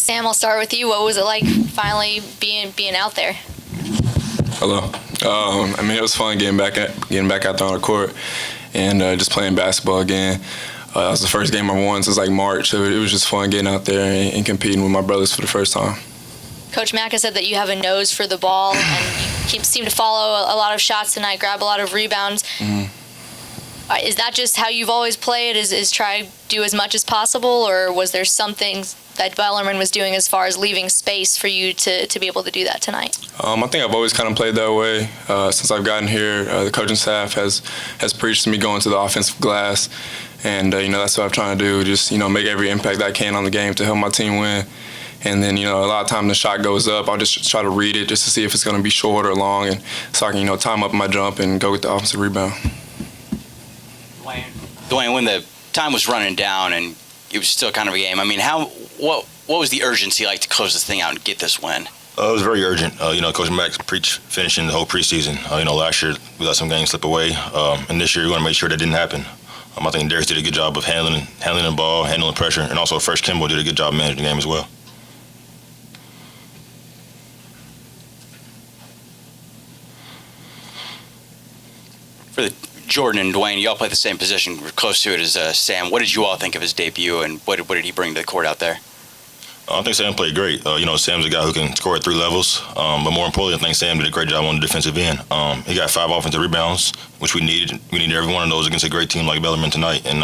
Sam, I'll start with you. What was it like finally being out there? Hello. It was fun getting back out there on the court and just playing basketball again. It was the first game I won since like March, so it was just fun getting out there and competing with my brothers for the first time. Coach Mack has said that you have a nose for the ball and you seem to follow a lot of shots tonight, grab a lot of rebounds. Mm-hmm. Is that just how you've always played, is try to do as much as possible, or was there something that Bellarmine was doing as far as leaving space for you to be able to do that tonight? I think I've always kind of played that way. Since I've gotten here, the coaching staff has preached to me going to the offensive glass, and that's what I'm trying to do, just make every impact I can on the game to help my team win. And then, a lot of times the shot goes up, I'll just try to read it just to see if it's going to be short or long, and so I can, time up my jump and go get the offensive rebound. Dwayne, when the time was running down and it was still kind of a game, what was the urgency like to close this thing out and get this win? It was very urgent. Coach Mack preached finishing the whole preseason. Last year we let some games slip away, and this year we want to make sure that didn't happen. I think Darius did a good job of handling the ball, handling pressure, and also Fresh Kimball did a good job managing the game as well. For Jordan and Dwayne, you all play the same position. We're close to it as Sam. What did you all think of his debut, and what did he bring to the court out there? I think Sam played great. Sam's a guy who can score at 3 levels, but more importantly, I think Sam did a great job on the defensive end. He got 5 offensive rebounds, which we needed. We needed every one of those against a great team like Bellarmine tonight, and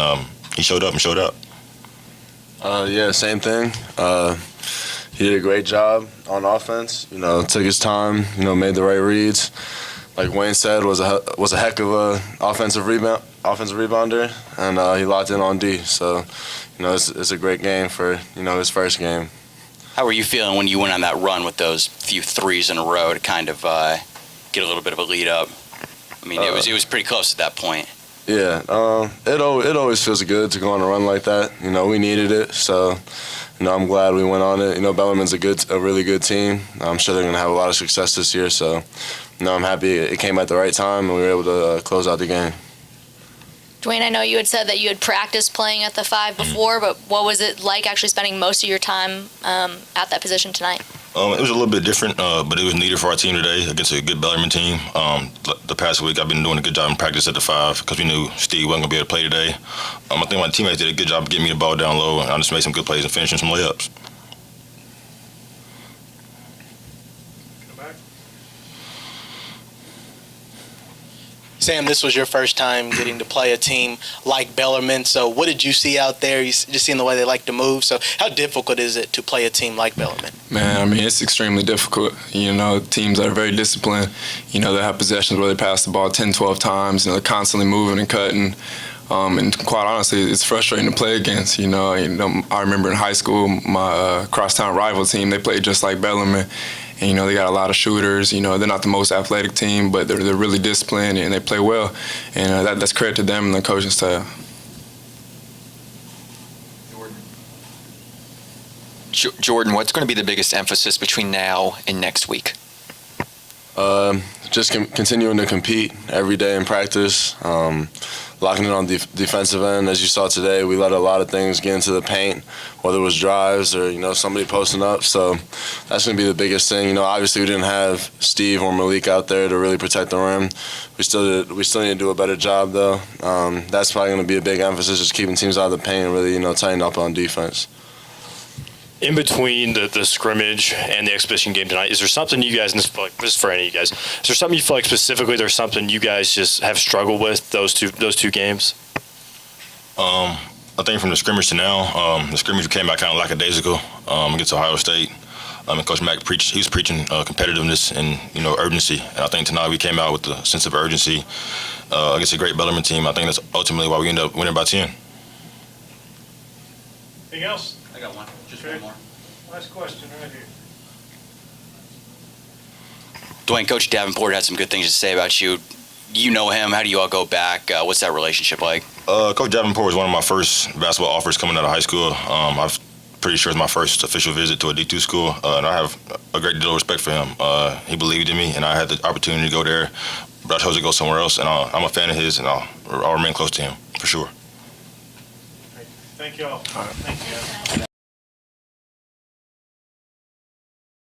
he showed up and showed out. Yeah, same thing. He did a great job on offense. Took his time. Made the right reads. Like Wayne said, was a heck of a offensive rebounder, and he locked in on D. So, it's a great game for his first game. How were you feeling when you went on that run with those few threes in a row to kind of get a little bit of a lead up? It was pretty close at that point. Yeah, it always feels good to go on a run like that. We needed it, so I'm glad we went on it. Bellarmine's a really good team. I'm sure they're gonna have a lot of success this year. So, I'm happy it came at the right time and we were able to close out the game. Dwayne, I know you had said that you had practiced playing at the 5 before, but what was it like actually spending most of your time at that position tonight? It was a little bit different, but it was needed for our team today against a good Bellarmine team. The past week I've been doing a good job in practice at the 5 because we knew Steve wasn't going to be able to play today. I think my teammates did a good job of getting me the ball down low, and I just made some good plays and finishing some layups. Sam, this was your first time getting to play a team like Bellarmine, so what did you see out there? You just seeing the way they like to move, so how difficult is it to play a team like Bellarmine? Man, it's extremely difficult. Teams that are very disciplined, they have possessions where they pass the ball 10, 12 times, they're constantly moving and cutting. And quite honestly, it's frustrating to play against. I remember in high school, my crosstown rival team, they played just like Bellarmine. And, they got a lot of shooters. They're not the most athletic team, but they're really disciplined and they play well. And that's credit to them and the coaching staff. Jordan, what's going to be the biggest emphasis between now and next week? Just continuing to compete every day in practice, locking it on the defensive end. As you saw today, we let a lot of things get into the paint, whether it was drives or somebody posting up. So that's going to be the biggest thing. Obviously we didn't have Steve or Malik out there to really protect the rim. We still need to do a better job though. That's probably going to be a big emphasis, just keeping teams out of the paint and really tighten up on defense. In between the scrimmage and the exhibition game tonight, is there something you guys, and this is for any of you guys, is there something you feel like specifically there's something you guys just have struggled with those two games? I think from the scrimmage to now, the scrimmage came out kind of lackadaisical against Ohio State. And Coach Mack he was preaching competitiveness and urgency. And I think tonight we came out with a sense of urgency against a great Bellarmine team. I think that's ultimately why we ended up winning by 10. Anything else? I got one. Just okay. One more. Last question right here. Dwayne, Coach Davenport had some good things to say about you. You know him. How do you all go back? What's that relationship like? Coach Davenport was one of my first basketball offers coming out of high school. I'm pretty sure it's my first official visit to a D2 school, and I have a great deal of respect for him. He believed in me, and I had the opportunity to go there, but I chose to go somewhere else, and I'm a fan of his, and I'll remain close to him, for sure. Thank you all. Thank you.